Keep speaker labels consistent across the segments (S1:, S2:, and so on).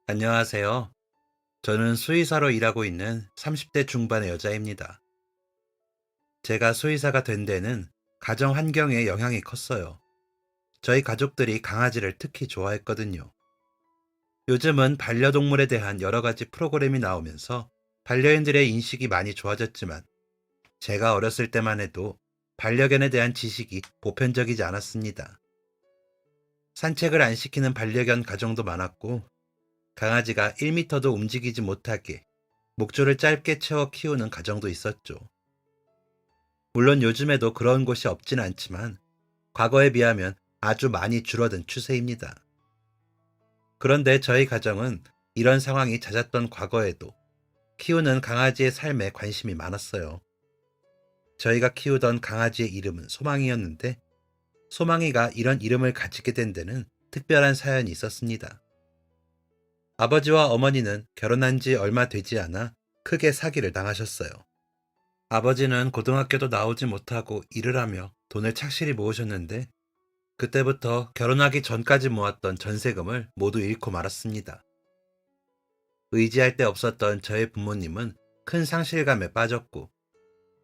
S1: 안녕하세요. 저는 수의사로 일하고 있는 30대 중반의 여자입니다. 제가 수의사가 된 데는 가정 환경의 영향이 컸어요. 저희 가족들이 강아지를 특히 좋아했거든요. 요즘은 반려동물에 대한 여러 가지 프로그램이 나오면서 반려인들의 인식이 많이 좋아졌지만 제가 어렸을 때만 해도 반려견에 대한 지식이 보편적이지 않았습니다. 산책을 안 시키는 반려견 가정도 많았고 강아지가 1미터도 움직이지 못하게 목줄을 짧게 채워 키우는 가정도 있었죠. 물론 요즘에도 그런 곳이 없진 않지만 과거에 비하면 아주 많이 줄어든 추세입니다. 그런데 저희 가정은 이런 상황이 잦았던 과거에도 키우는 강아지의 삶에 관심이 많았어요. 저희가 키우던 강아지의 이름은 소망이였는데 소망이가 이런 이름을 가지게 된 데는 특별한 사연이 있었습니다. 아버지와 어머니는 결혼한 지 얼마 되지 않아 크게 사기를 당하셨어요. 아버지는 고등학교도 나오지 못하고 일을 하며 돈을 착실히 모으셨는데 그때부터 결혼하기 전까지 모았던 전세금을 모두 잃고 말았습니다. 의지할 데 없었던 저의 부모님은 큰 상실감에 빠졌고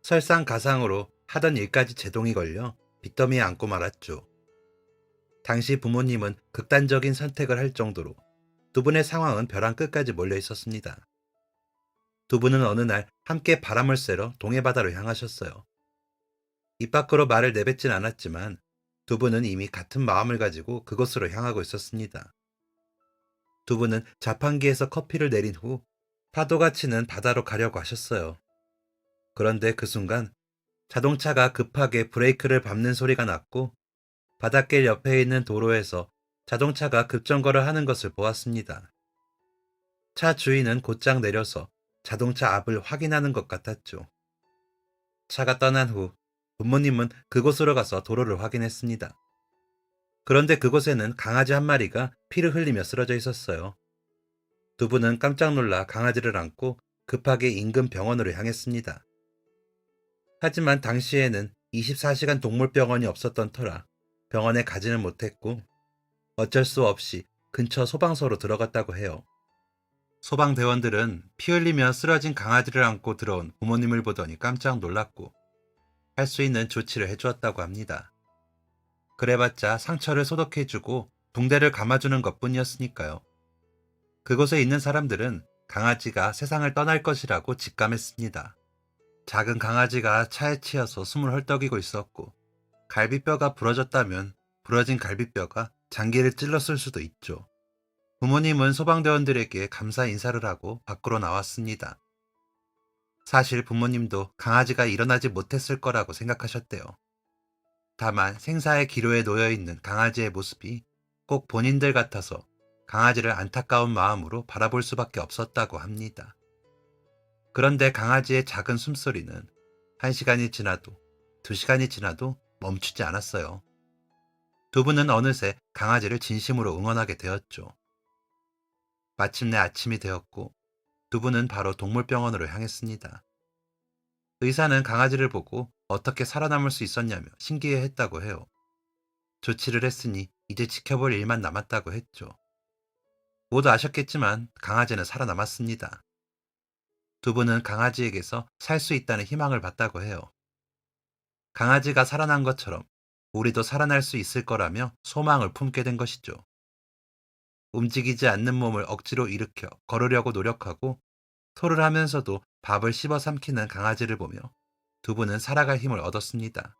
S1: 설상가상으로 하던 일까지 제동이 걸려 빚더미에 안고 말았죠. 당시 부모님은 극단적인 선택을 할 정도로 두 분의 상황은 벼랑 끝까지 몰려 있었습니다. 두 분은 어느 날 함께 바람을 쐬러 동해바다로 향하셨어요. 입 밖으로 말을 내뱉진 않았지만 두 분은 이미 같은 마음을 가지고 그곳으로 향하고 있었습니다. 두 분은 자판기에서 커피를 내린 후 파도가 치는 바다로 가려고 하셨어요. 그런데 그 순간 자동차가 급하게 브레이크를 밟는 소리가 났고 바닷길 옆에 있는 도로에서 자동차가 급정거를 하는 것을 보았습니다. 차 주인은 곧장 내려서 자동차 앞을 확인하는 것 같았죠. 차가 떠난 후 부모님은 그곳으로 가서 도로를 확인했습니다. 그런데 그곳에는 강아지 한 마리가 피를 흘리며 쓰러져 있었어요. 두 분은 깜짝 놀라 강아지를 안고 급하게 인근 병원으로 향했습니다. 하지만 당시에는 24시간 동물병원이 없었던 터라 병원에 가지는 못했고 어쩔 수 없이 근처 소방서로 들어갔다고 해요. 소방대원들은 피 흘리며 쓰러진 강아지를 안고 들어온 부모님을 보더니 깜짝 놀랐고 할 수 있는 조치를 해주었다고 합니다. 그래봤자 상처를 소독해주고 붕대를 감아주는 것뿐이었으니까요. 그곳에 있는 사람들은 강아지가 세상을 떠날 것이라고 직감했습니다. 작은 강아지가 차에 치여서 숨을 헐떡이고 있었고 갈비뼈가 부러졌다면 부러진 갈비뼈가 장기를 찔렀을 수도 있죠. 부모님은 소방대원들에게 감사 인사를 하고 밖으로 나왔습니다. 사실 부모님도 강아지가 일어나지 못했을 거라고 생각하셨대요. 다만 생사의 기로에 놓여 있는 강아지의 모습이 꼭 본인들 같아서 강아지를 안타까운 마음으로 바라볼 수밖에 없었다고 합니다. 그런데 강아지의 작은 숨소리는 1시간이 지나도 2시간이 지나도 멈추지 않았어요. 두 분은 어느새 강아지를 진심으로 응원하게 되었죠. 마침내 아침이 되었고 두 분은 바로 동물병원으로 향했습니다. 의사는 강아지를 보고 어떻게 살아남을 수 있었냐며 신기해했다고 해요. 조치를 했으니 이제 지켜볼 일만 남았다고 했죠. 모두 아셨겠지만 강아지는 살아남았습니다. 두 분은 강아지에게서 살 수 있다는 희망을 받다고 해요. 강아지가 살아난 것처럼 우리도 살아날 수 있을 거라며 소망을 품게 된 것이죠. 움직이지 않는 몸을 억지로 일으켜 걸으려고 노력하고 토를 하면서도 밥을 씹어 삼키는 강아지를 보며 두 분은 살아갈 힘을 얻었습니다.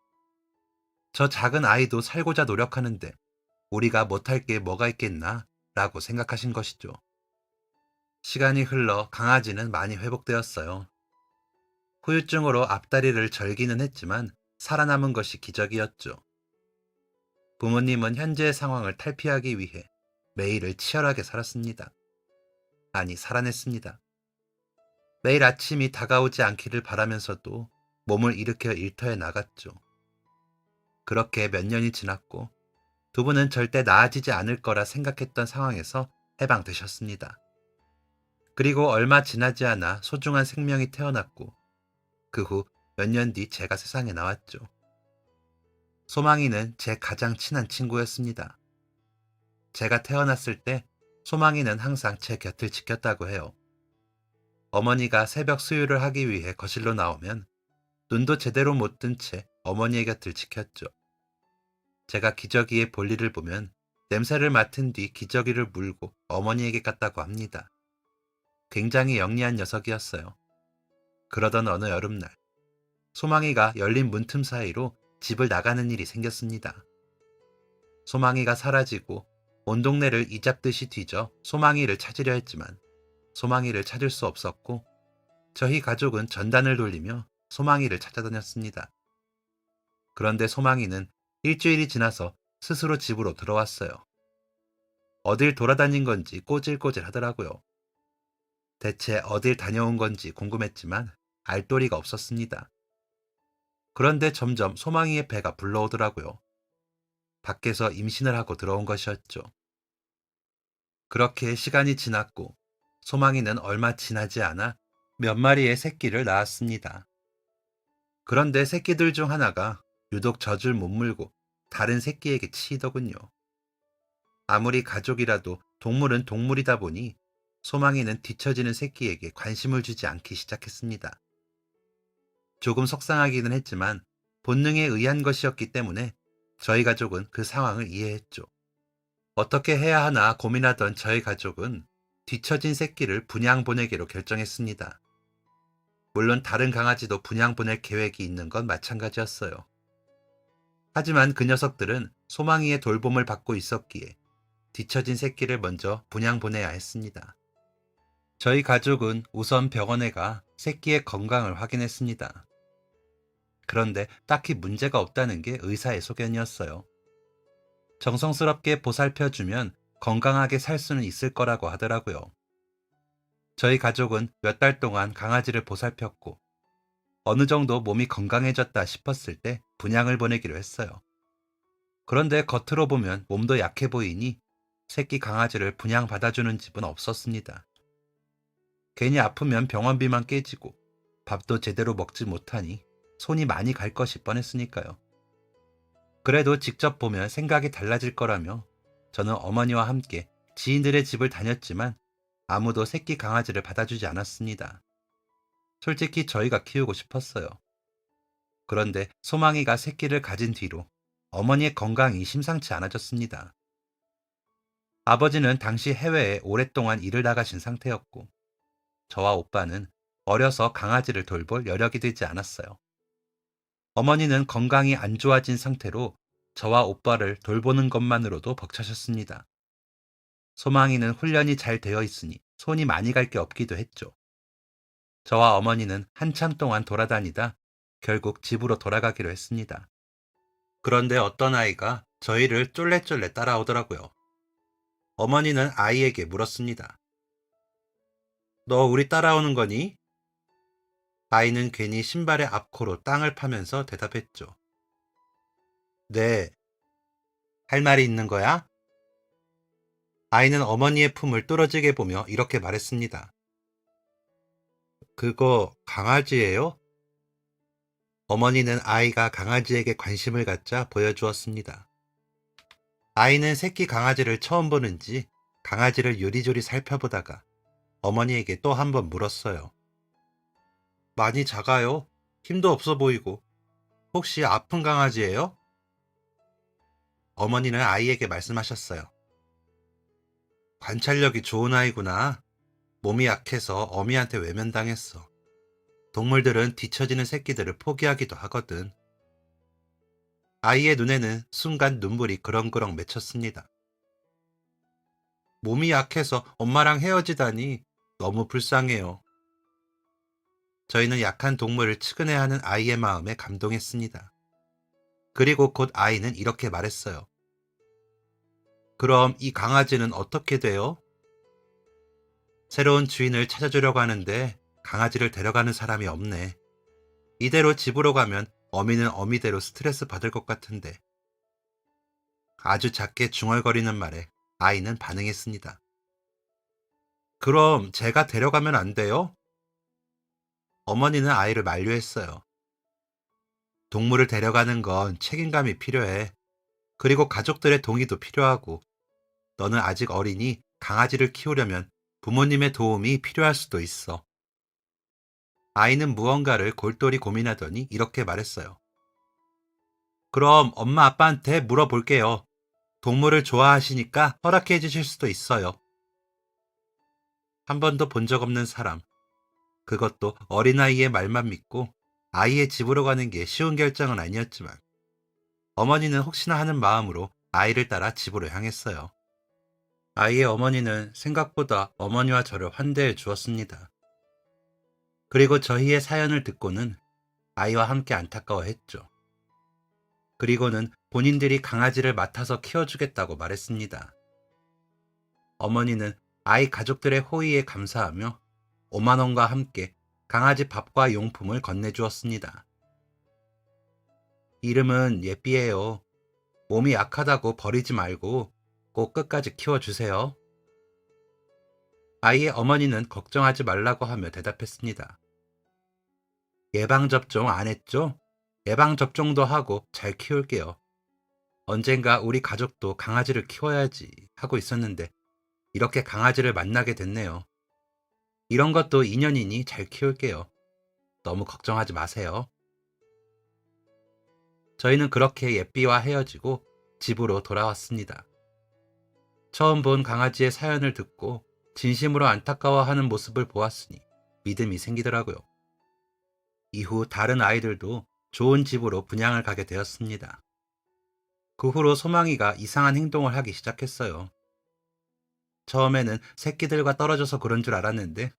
S1: 저 작은 아이도 살고자 노력하는데 우리가 못할 게 뭐가 있겠나? 라고 생각하신 것이죠. 시간이 흘러 강아지는 많이 회복되었어요. 후유증으로 앞다리를 절기는 했지만 살아남은 것이 기적이었죠. 부모님은 현재의 상황을 탈피하기 위해 매일을 치열하게 살았습니다. 아니, 살아냈습니다. 매일 아침이 다가오지 않기를 바라면서도 몸을 일으켜 일터에 나갔죠. 그렇게 몇 년이 지났고 두 분은 절대 나아지지 않을 거라 생각했던 상황에서 해방되셨습니다. 그리고 얼마 지나지 않아 소중한 생명이 태어났고 그 후 몇 년 뒤 제가 세상에 나왔죠. 소망이는 제 가장 친한 친구였습니다. 제가 태어났을 때 소망이는 항상 제 곁을 지켰다고 해요. 어머니가 새벽 수유를 하기 위해 거실로 나오면 눈도 제대로 못 뜬 채 어머니의 곁을 지켰죠. 제가 기저귀에 볼일을 보면 냄새를 맡은 뒤 기저귀를 물고 어머니에게 갔다고 합니다. 굉장히 영리한 녀석이었어요. 그러던 어느 여름날, 소망이가 열린 문틈 사이로 집을 나가는 일이 생겼습니다. 소망이가 사라지고 온 동네를 이잡듯이 뒤져 소망이를 찾으려 했지만 소망이를 찾을 수 없었고 저희 가족은 전단을 돌리며 소망이를 찾아다녔습니다. 그런데 소망이는 일주일이 지나서 스스로 집으로 들어왔어요. 어딜 돌아다닌 건지 꼬질꼬질 하더라고요. 대체 어딜 다녀온 건지 궁금했지만 알도리가 없었습니다. 그런데 점점 소망이의 배가 불러오더라고요. 밖에서 임신을 하고 들어온 것이었죠. 그렇게 시간이 지났고 소망이는 얼마 지나지 않아 몇 마리의 새끼를 낳았습니다. 그런데 새끼들 중 하나가 유독 젖을 못 물고 다른 새끼에게 치이더군요. 아무리 가족이라도 동물은 동물이다 보니 소망이는 뒤처지는 새끼에게 관심을 주지 않기 시작했습니다. 조금 속상하기는 했지만 본능에 의한 것이었기 때문에 저희 가족은 그 상황을 이해했죠. 어떻게 해야 하나 고민하던 저희 가족은 뒤처진 새끼를 분양 보내기로 결정했습니다. 물론 다른 강아지도 분양 보낼 계획이 있는 건 마찬가지였어요. 하지만 그 녀석들은 소망이의 돌봄을 받고 있었기에 뒤처진 새끼를 먼저 분양 보내야 했습니다. 저희 가족은 우선 병원에 가 새끼의 건강을 확인했습니다. 그런데 딱히 문제가 없다는 게 의사의 소견이었어요. 정성스럽게 보살펴주면 건강하게 살 수는 있을 거라고 하더라고요. 저희 가족은 몇 달 동안 강아지를 보살폈고 어느 정도 몸이 건강해졌다 싶었을 때 분양을 보내기로 했어요. 그런데 겉으로 보면 몸도 약해 보이니 새끼 강아지를 분양받아주는 집은 없었습니다. 괜히 아프면 병원비만 깨지고 밥도 제대로 먹지 못하니 손이 많이 갈 것이 뻔했으니까요. 그래도 직접 보면 생각이 달라질 거라며 저는 어머니와 함께 지인들의 집을 다녔지만 아무도 새끼 강아지를 받아주지 않았습니다. 솔직히 저희가 키우고 싶었어요. 그런데 소망이가 새끼를 가진 뒤로 어머니의 건강이 심상치 않아졌습니다. 아버지는 당시 해외에 오랫동안 일을 나가신 상태였고 저와 오빠는 어려서 강아지를 돌볼 여력이 되지 않았어요. 어머니는 건강이 안 좋아진 상태로 저와 오빠를 돌보는 것만으로도 벅차셨습니다. 소망이는 훈련이 잘 되어 있으니 손이 많이 갈 게 없기도 했죠. 저와 어머니는 한참 동안 돌아다니다 결국 집으로 돌아가기로 했습니다. 그런데 어떤 아이가 저희를 쫄래쫄래 따라오더라고요. 어머니는 아이에게 물었습니다. 너 우리 따라오는 거니? 아이는 괜히 신발의 앞코로 땅을 파면서 대답했죠. 네. 할 말이 있는 거야? 아이는 어머니의 품을 뚫어지게 보며 이렇게 말했습니다. 그거 강아지예요? 어머니는 아이가 강아지에게 관심을 갖자 보여주었습니다. 아이는 새끼 강아지를 처음 보는지 강아지를 요리조리 살펴보다가 어머니에게 또 한 번 물었어요. 많이 작아요. 힘도 없어 보이고. 혹시 아픈 강아지예요? 어머니는 아이에게 말씀하셨어요. 관찰력이 좋은 아이구나. 몸이 약해서 어미한테 외면당했어. 동물들은 뒤처지는 새끼들을 포기하기도 하거든. 아이의 눈에는 순간 눈물이 그렁그렁 맺혔습니다. 몸이 약해서 엄마랑 헤어지다니 너무 불쌍해요. 저희는 약한 동물을 측은해하는 아이의 마음에 감동했습니다. 그리고 곧 아이는 이렇게 말했어요. 그럼 이 강아지는 어떻게 돼요? 새로운 주인을 찾아주려고 하는데 강아지를 데려가는 사람이 없네. 이대로 집으로 가면 어미는 어미대로 스트레스 받을 것 같은데. 아주 작게 중얼거리는 말에 아이는 반응했습니다. 그럼 제가 데려가면 안 돼요? 어머니는 아이를 만류했어요. 동물을 데려가는 건 책임감이 필요해. 그리고 가족들의 동의도 필요하고 너는 아직 어리니 강아지를 키우려면 부모님의 도움이 필요할 수도 있어. 아이는 무언가를 골똘히 고민하더니 이렇게 말했어요. 그럼 엄마 아빠한테 물어볼게요. 동물을 좋아하시니까 허락해 주실 수도 있어요. 한 번도 본 적 없는 사람. 그것도 어린아이의 말만 믿고 아이의 집으로 가는 게 쉬운 결정은 아니었지만 어머니는 혹시나 하는 마음으로 아이를 따라 집으로 향했어요. 아이의 어머니는 생각보다 어머니와 저를 환대해 주었습니다. 그리고 저희의 사연을 듣고는 아이와 함께 안타까워했죠. 그리고는 본인들이 강아지를 맡아서 키워주겠다고 말했습니다. 어머니는 아이 가족들의 호의에 감사하며 5만 원과 함께 강아지 밥과 용품을 건네주었습니다. 이름은 예삐예요. 몸이 약하다고 버리지 말고 꼭 끝까지 키워주세요. 아이의 어머니는 걱정하지 말라고 하며 대답했습니다. 예방접종 안 했죠? 예방접종도 하고 잘 키울게요. 언젠가 우리 가족도 강아지를 키워야지 하고 있었는데 이렇게 강아지를 만나게 됐네요. 이런 것도 인연이니 잘 키울게요. 너무 걱정하지 마세요. 저희는 그렇게 예삐와 헤어지고 집으로 돌아왔습니다. 처음 본 강아지의 사연을 듣고 진심으로 안타까워하는 모습을 보았으니 믿음이 생기더라고요. 이후 다른 아이들도 좋은 집으로 분양을 가게 되었습니다. 그 후로 소망이가 이상한 행동을 하기 시작했어요. 처음에는 새끼들과 떨어져서 그런 줄 알았는데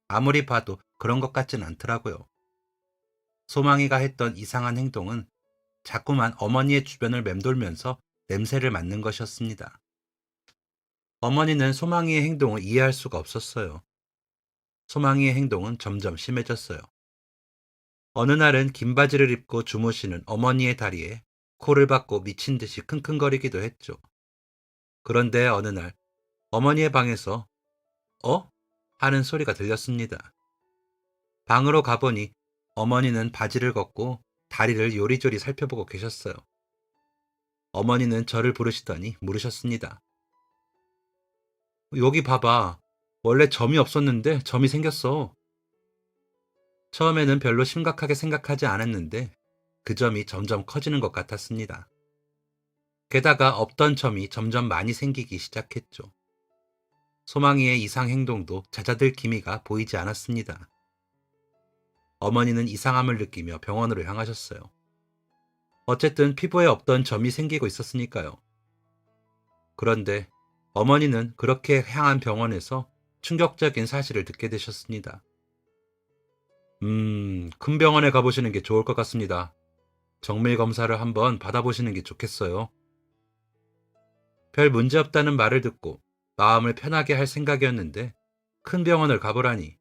S1: 아무리 봐도 그런 것 같진 않더라고요. 소망이가 했던 이상한 행동은 자꾸만 어머니의 주변을 맴돌면서 냄새를 맡는 것이었습니다. 어머니는 소망이의 행동을 이해할 수가 없었어요. 소망이의 행동은 점점 심해졌어요. 어느 날은 긴 바지를 입고 주무시는 어머니의 다리에 코를 박고 미친 듯이 킁킁거리기도 했죠. 그런데 어느 날 어머니의 방에서 어? 하는 소리가 들렸습니다. 방으로 가보니 어머니는 바지를 걷고 다리를 요리조리 살펴보고 계셨어요. 어머니는 저를 부르시더니 물으셨습니다. 여기 봐봐. 원래 점이 없었는데 점이 생겼어. 처음에는 별로 심각하게 생각하지 않았는데 그 점이 점점 커지는 것 같았습니다. 게다가 없던 점이 점점 많이 생기기 시작했죠. 소망이의 이상 행동도 잦아들 기미가 보이지 않았습니다. 어머니는 이상함을 느끼며 병원으로 향하셨어요. 어쨌든 피부에 없던 점이 생기고 있었으니까요. 그런데 어머니는 그렇게 향한 병원에서 충격적인 사실을 듣게 되셨습니다. 큰 병원에 가보시는 게 좋을 것 같습니다. 정밀 검사를 한번 받아보시는 게 좋겠어요. 별 문제 없다는 말을 듣고 마음을 편하게 할 생각이었는데 큰 병원을 가보라니.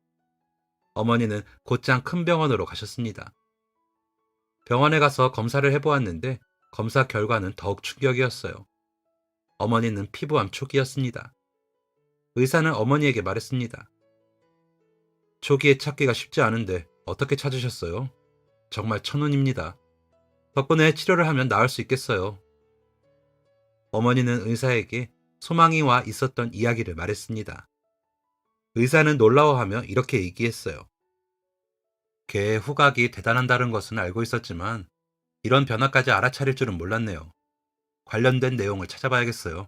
S1: 어머니는 곧장 큰 병원으로 가셨습니다. 병원에 가서 검사를 해보았는데 검사 결과는 더욱 충격이었어요. 어머니는 피부암 초기였습니다. 의사는 어머니에게 말했습니다. 초기에 찾기가 쉽지 않은데 어떻게 찾으셨어요? 정말 천운입니다. 덕분에 치료를 하면 나을 수 있겠어요. 어머니는 의사에게 소망이와 있었던 이야기를 말했습니다. 의사는 놀라워하며 이렇게 얘기했어요. 개의 후각이 대단한다는 것은 알고 있었지만 이런 변화까지 알아차릴 줄은 몰랐네요. 관련된 내용을 찾아봐야겠어요.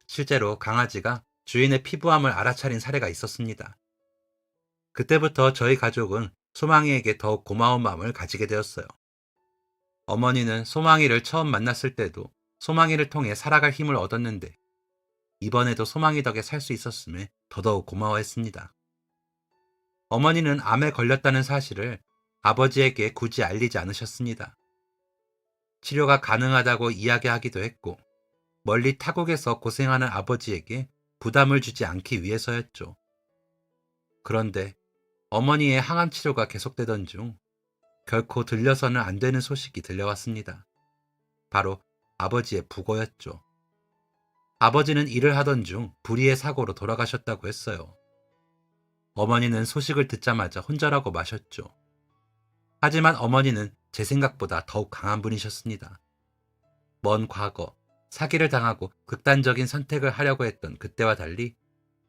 S1: 실제로 강아지가 주인의 피부암을 알아차린 사례가 있었습니다. 그때부터 저희 가족은 소망이에게 더욱 고마운 마음을 가지게 되었어요. 어머니는 소망이를 처음 만났을 때도 소망이를 통해 살아갈 힘을 얻었는데 이번에도 소망이 덕에 살 수 있었음에 더더욱 고마워했습니다. 어머니는 암에 걸렸다는 사실을 아버지에게 굳이 알리지 않으셨습니다. 치료가 가능하다고 이야기하기도 했고 멀리 타국에서 고생하는 아버지에게 부담을 주지 않기 위해서였죠. 그런데 어머니의 항암 치료가 계속되던 중 결코 들려서는 안 되는 소식이 들려왔습니다. 바로 아버지의 부고였죠. 아버지는 일을 하던 중 불의의 사고로 돌아가셨다고 했어요. 어머니는 소식을 듣자마자 혼절하고 마셨죠. 하지만 어머니는 제 생각보다 더욱 강한 분이셨습니다. 먼 과거, 사기를 당하고 극단적인 선택을 하려고 했던 그때와 달리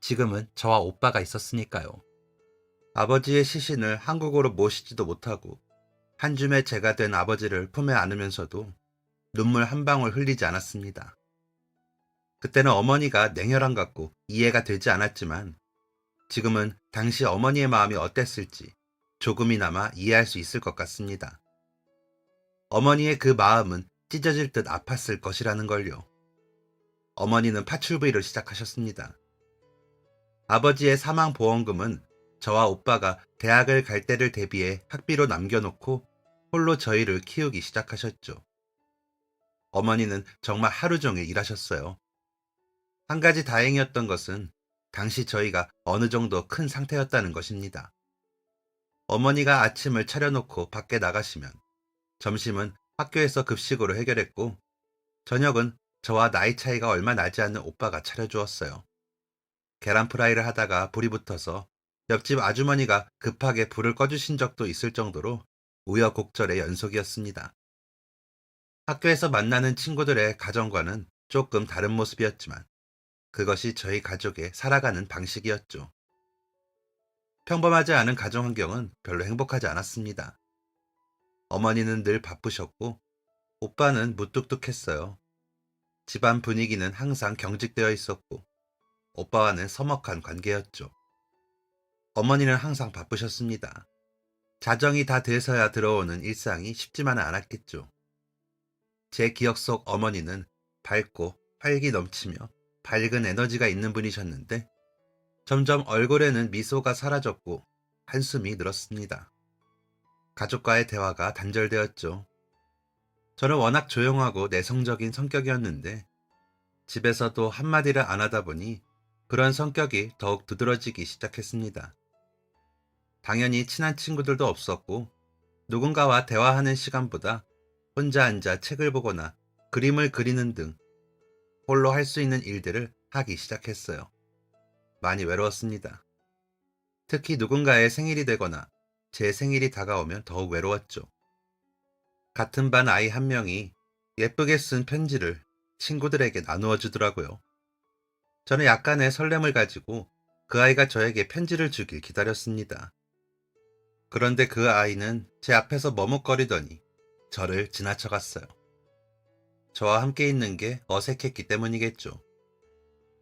S1: 지금은 저와 오빠가 있었으니까요. 아버지의 시신을 한국으로 모시지도 못하고 한 줌의 제가 된 아버지를 품에 안으면서도 눈물 한 방울 흘리지 않았습니다. 그때는 어머니가 냉혈한 같고 이해가 되지 않았지만 지금은 당시 어머니의 마음이 어땠을지 조금이나마 이해할 수 있을 것 같습니다. 어머니의 그 마음은 찢어질 듯 아팠을 것이라는 걸요. 어머니는 파출부의를 시작하셨습니다. 아버지의 사망보험금은 저와 오빠가 대학을 갈 때를 대비해 학비로 남겨놓고 홀로 저희를 키우기 시작하셨죠. 어머니는 정말 하루 종일 일하셨어요. 한 가지 다행이었던 것은 당시 저희가 어느 정도 큰 상태였다는 것입니다. 어머니가 아침을 차려놓고 밖에 나가시면 점심은 학교에서 급식으로 해결했고 저녁은 저와 나이 차이가 얼마 나지 않는 오빠가 차려주었어요. 계란 프라이를 하다가 불이 붙어서 옆집 아주머니가 급하게 불을 꺼주신 적도 있을 정도로 우여곡절의 연속이었습니다. 학교에서 만나는 친구들의 가정과는 조금 다른 모습이었지만 그것이 저희 가족의 살아가는 방식이었죠. 평범하지 않은 가정 환경은 별로 행복하지 않았습니다. 어머니는 늘 바쁘셨고 오빠는 무뚝뚝했어요. 집안 분위기는 항상 경직되어 있었고 오빠와는 서먹한 관계였죠. 어머니는 항상 바쁘셨습니다. 자정이 다 돼서야 들어오는 일상이 쉽지만은 않았겠죠. 제 기억 속 어머니는 밝고 활기 넘치며 밝은 에너지가 있는 분이셨는데 점점 얼굴에는 미소가 사라졌고 한숨이 늘었습니다. 가족과의 대화가 단절되었죠. 저는 워낙 조용하고 내성적인 성격이었는데 집에서도 한마디를 안 하다 보니 그런 성격이 더욱 두드러지기 시작했습니다. 당연히 친한 친구들도 없었고 누군가와 대화하는 시간보다 혼자 앉아 책을 보거나 그림을 그리는 등 홀로 할 수 있는 일들을 하기 시작했어요. 많이 외로웠습니다. 특히 누군가의 생일이 되거나 제 생일이 다가오면 더욱 외로웠죠. 같은 반 아이 한 명이 예쁘게 쓴 편지를 친구들에게 나누어 주더라고요. 저는 약간의 설렘을 가지고 그 아이가 저에게 편지를 주길 기다렸습니다. 그런데 그 아이는 제 앞에서 머뭇거리더니 저를 지나쳐갔어요. 저와 함께 있는 게 어색했기 때문이겠죠.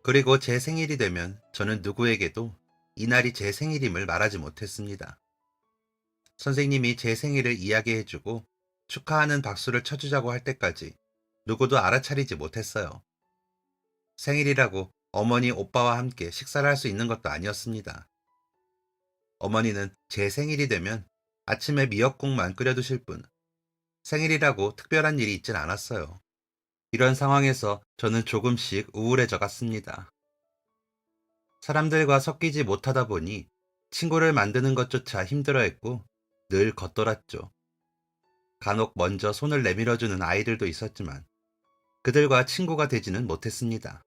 S1: 그리고 제 생일이 되면 저는 누구에게도 이날이 제 생일임을 말하지 못했습니다. 선생님이 제 생일을 이야기해주고 축하하는 박수를 쳐주자고 할 때까지 누구도 알아차리지 못했어요. 생일이라고 어머니, 오빠와 함께 식사를 할 수 있는 것도 아니었습니다. 어머니는 제 생일이 되면 아침에 미역국만 끓여두실 뿐 생일이라고 특별한 일이 있진 않았어요. 이런 상황에서 저는 조금씩 우울해져 갔습니다. 사람들과 섞이지 못하다 보니 친구를 만드는 것조차 힘들어했고 늘 겉돌았죠. 간혹 먼저 손을 내밀어주는 아이들도 있었지만 그들과 친구가 되지는 못했습니다.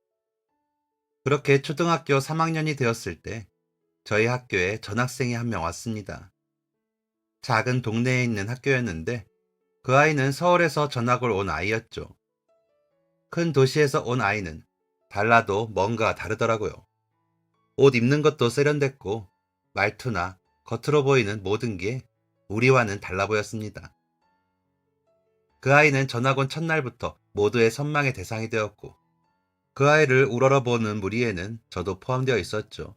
S1: 그렇게 초등학교 3학년이 되었을 때 저희 학교에 전학생이 한 명 왔습니다. 작은 동네에 있는 학교였는데 그 아이는 서울에서 전학을 온 아이였죠. 큰 도시에서 온 아이는 달라도 뭔가 다르더라고요. 옷 입는 것도 세련됐고 말투나 겉으로 보이는 모든 게 우리와는 달라 보였습니다. 그 아이는 전학 온 첫날부터 모두의 선망의 대상이 되었고 그 아이를 우러러보는 무리에는 저도 포함되어 있었죠.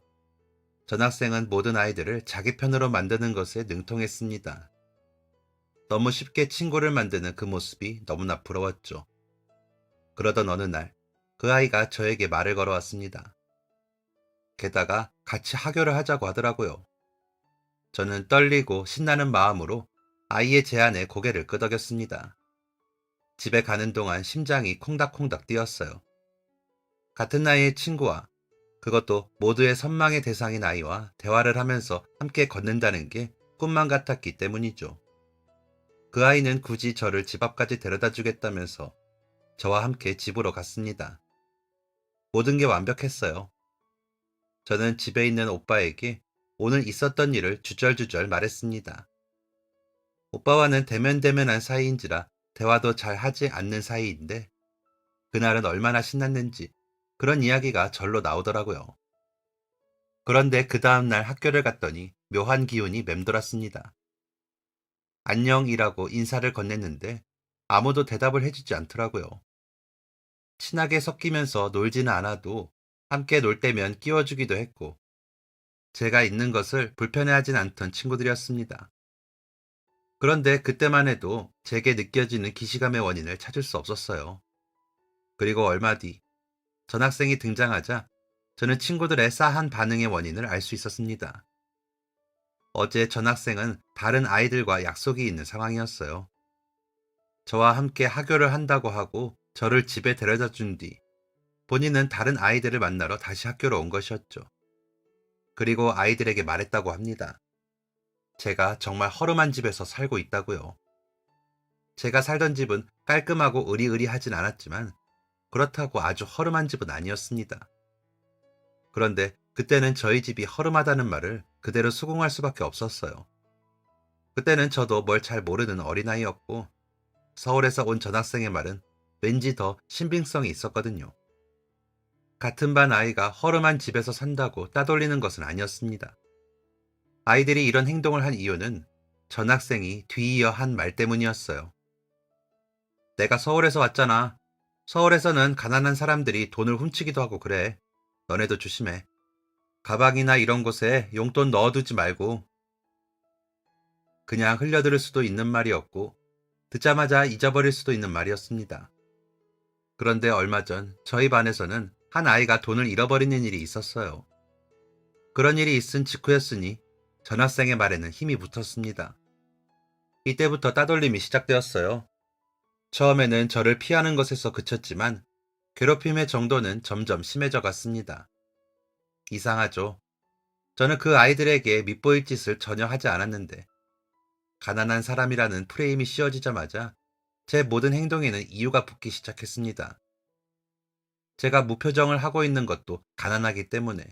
S1: 전학생은 모든 아이들을 자기 편으로 만드는 것에 능통했습니다. 너무 쉽게 친구를 만드는 그 모습이 너무나 부러웠죠. 그러던 어느 날 그 아이가 저에게 말을 걸어왔습니다. 게다가 같이 하교를 하자고 하더라고요. 저는 떨리고 신나는 마음으로 아이의 제안에 고개를 끄덕였습니다. 집에 가는 동안 심장이 콩닥콩닥 뛰었어요. 같은 나이의 친구와 그것도 모두의 선망의 대상인 아이와 대화를 하면서 함께 걷는다는 게 꿈만 같았기 때문이죠. 그 아이는 굳이 저를 집 앞까지 데려다 주겠다면서 저와 함께 집으로 갔습니다. 모든 게 완벽했어요. 저는 집에 있는 오빠에게 오늘 있었던 일을 주절주절 말했습니다. 오빠와는 대면대면한 사이인지라 대화도 잘 하지 않는 사이인데 그날은 얼마나 신났는지 그런 이야기가 절로 나오더라고요. 그런데 그 다음날 학교를 갔더니 묘한 기운이 맴돌았습니다. 안녕이라고 인사를 건넸는데 아무도 대답을 해주지 않더라고요. 친하게 섞이면서 놀지는 않아도 함께 놀 때면 끼워주기도 했고 제가 있는 것을 불편해하진 않던 친구들이었습니다. 그런데 그때만 해도 제게 느껴지는 기시감의 원인을 찾을 수 없었어요. 그리고 얼마 뒤 전학생이 등장하자 저는 친구들의 싸한 반응의 원인을 알 수 있었습니다. 어제 전학생은 다른 아이들과 약속이 있는 상황이었어요. 저와 함께 하교를 한다고 하고 저를 집에 데려다 준 뒤 본인은 다른 아이들을 만나러 다시 학교로 온 것이었죠. 그리고 아이들에게 말했다고 합니다. 제가 정말 허름한 집에서 살고 있다고요. 제가 살던 집은 깔끔하고 으리으리하진 않았지만 그렇다고 아주 허름한 집은 아니었습니다. 그런데 그때는 저희 집이 허름하다는 말을 그대로 수긍할 수밖에 없었어요. 그때는 저도 뭘 잘 모르는 어린아이였고 서울에서 온 전학생의 말은 왠지 더 신빙성이 있었거든요. 같은 반 아이가 허름한 집에서 산다고 따돌리는 것은 아니었습니다. 아이들이 이런 행동을 한 이유는 전학생이 뒤이어 한 말 때문이었어요. 내가 서울에서 왔잖아. 서울에서는 가난한 사람들이 돈을 훔치기도 하고 그래. 너네도 조심해. 가방이나 이런 곳에 용돈 넣어두지 말고. 그냥 흘려들을 수도 있는 말이었고 듣자마자 잊어버릴 수도 있는 말이었습니다. 그런데 얼마 전 저희 반에서는 한 아이가 돈을 잃어버리는 일이 있었어요. 그런 일이 있은 직후였으니 전학생의 말에는 힘이 붙었습니다. 이때부터 따돌림이 시작되었어요. 처음에는 저를 피하는 것에서 그쳤지만 괴롭힘의 정도는 점점 심해져 갔습니다. 이상하죠? 저는 그 아이들에게 밉보일 짓을 전혀 하지 않았는데 가난한 사람이라는 프레임이 씌워지자마자 제 모든 행동에는 이유가 붙기 시작했습니다. 제가 무표정을 하고 있는 것도 가난하기 때문에,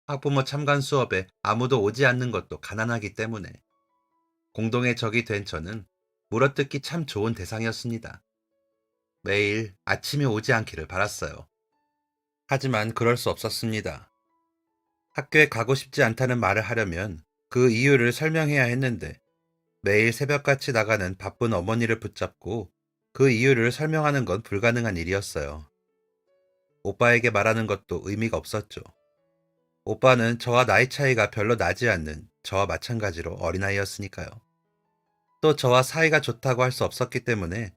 S1: 학부모 참관 수업에 아무도 오지 않는 것도 가난하기 때문에, 공동의 적이 된 저는 물어뜯기 참 좋은 대상이었습니다. 매일 아침이 오지 않기를 바랐어요. 하지만 그럴 수 없었습니다. 학교에 가고 싶지 않다는 말을 하려면 그 이유를 설명해야 했는데 매일 새벽같이 나가는 바쁜 어머니를 붙잡고 그 이유를 설명하는 건 불가능한 일이었어요. 오빠에게 말하는 것도 의미가 없었죠. 오빠는 저와 나이 차이가 별로 나지 않는 저와 마찬가지로 어린아이였으니까요. 또 저와 사이가 좋다고 할 수 없었기 때문에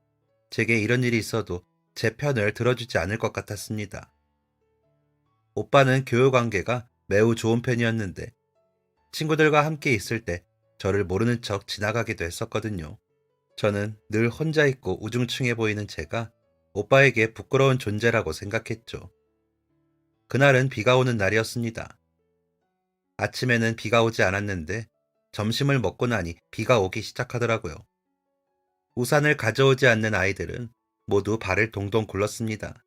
S1: 제게 이런 일이 있어도 제 편을 들어주지 않을 것 같았습니다. 오빠는 교우 관계가 매우 좋은 편이었는데 친구들과 함께 있을 때 저를 모르는 척 지나가기도 했었거든요. 저는 늘 혼자 있고 우중충해 보이는 제가 오빠에게 부끄러운 존재라고 생각했죠. 그날은 비가 오는 날이었습니다. 아침에는 비가 오지 않았는데 점심을 먹고 나니 비가 오기 시작하더라고요. 우산을 가져오지 않는 아이들은 모두 발을 동동 굴렀습니다.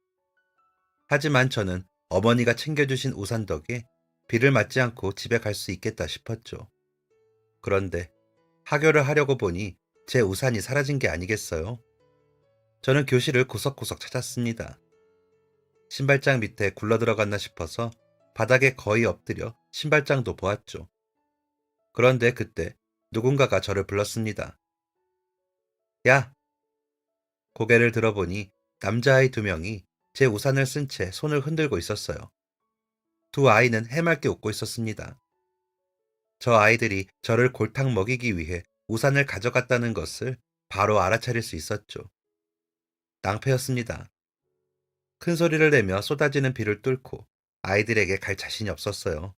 S1: 하지만 저는 어머니가 챙겨주신 우산 덕에 비를 맞지 않고 집에 갈 수 있겠다 싶었죠. 그런데 하교를 하려고 보니 제 우산이 사라진 게 아니겠어요? 저는 교실을 구석구석 찾았습니다. 신발장 밑에 굴러 들어갔나 싶어서 바닥에 거의 엎드려 신발장도 보았죠. 그런데 그때 누군가가 저를 불렀습니다. 야! 고개를 들어보니 남자아이 두 명이 제 우산을 쓴 채 손을 흔들고 있었어요. 두 아이는 해맑게 웃고 있었습니다. 저 아이들이 저를 골탕 먹이기 위해 우산을 가져갔다는 것을 바로 알아차릴 수 있었죠. 낭패였습니다. 큰 소리를 내며 쏟아지는 비를 뚫고 아이들에게 갈 자신이 없었어요.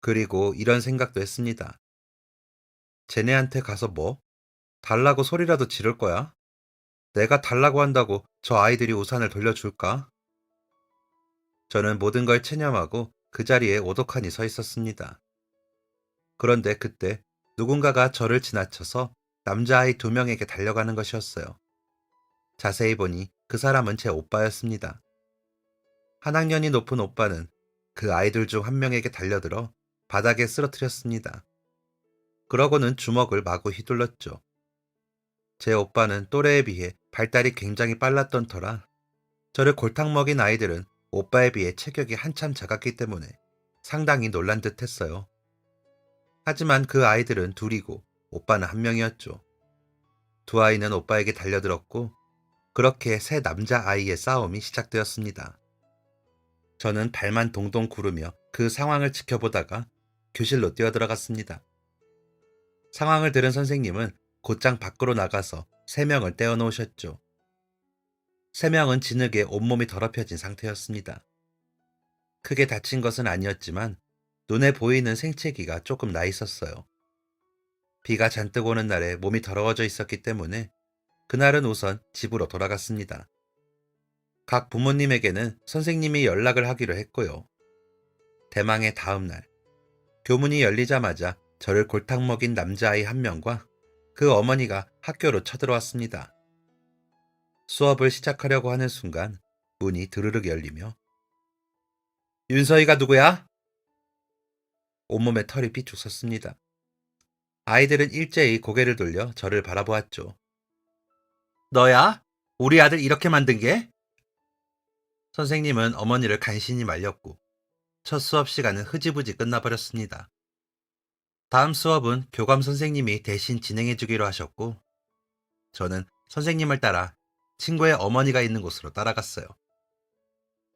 S1: 그리고 이런 생각도 했습니다. 쟤네한테 가서 뭐? 달라고 소리라도 지를 거야? 내가 달라고 한다고 저 아이들이 우산을 돌려줄까? 저는 모든 걸 체념하고 그 자리에 오독하니 서 있었습니다. 그런데 그때 누군가가 저를 지나쳐서 남자아이 두 명에게 달려가는 것이었어요. 자세히 보니 그 사람은 제 오빠였습니다. 한 학년이 높은 오빠는 그 아이들 중 한 명에게 달려들어 바닥에 쓰러뜨렸습니다. 그러고는 주먹을 마구 휘둘렀죠. 제 오빠는 또래에 비해 발달이 굉장히 빨랐던 터라 저를 골탕 먹인 아이들은 오빠에 비해 체격이 한참 작았기 때문에 상당히 놀란 듯 했어요. 하지만 그 아이들은 둘이고 오빠는 한 명이었죠. 두 아이는 오빠에게 달려들었고 그렇게 세 남자 아이의 싸움이 시작되었습니다. 저는 발만 동동 구르며 그 상황을 지켜보다가 교실로 뛰어들어갔습니다. 상황을 들은 선생님은 곧장 밖으로 나가서 세 명을 떼어놓으셨죠. 세 명은 진흙에 온몸이 더럽혀진 상태였습니다. 크게 다친 것은 아니었지만 눈에 보이는 생채기가 조금 나 있었어요. 비가 잔뜩 오는 날에 몸이 더러워져 있었기 때문에 그날은 우선 집으로 돌아갔습니다. 각 부모님에게는 선생님이 연락을 하기로 했고요. 대망의 다음 날, 교문이 열리자마자 저를 골탕 먹인 남자아이 한 명과 그 어머니가 학교로 쳐들어왔습니다. 수업을 시작하려고 하는 순간 문이 드르륵 열리며 윤서희가 누구야? 온몸에 털이 삐죽 섰습니다. 아이들은 일제히 고개를 돌려 저를 바라보았죠. 너야? 우리 아들 이렇게 만든 게? 선생님은 어머니를 간신히 말렸고 첫 수업 시간은 흐지부지 끝나버렸습니다. 다음 수업은 교감 선생님이 대신 진행해 주기로 하셨고 저는 선생님을 따라 친구의 어머니가 있는 곳으로 따라갔어요.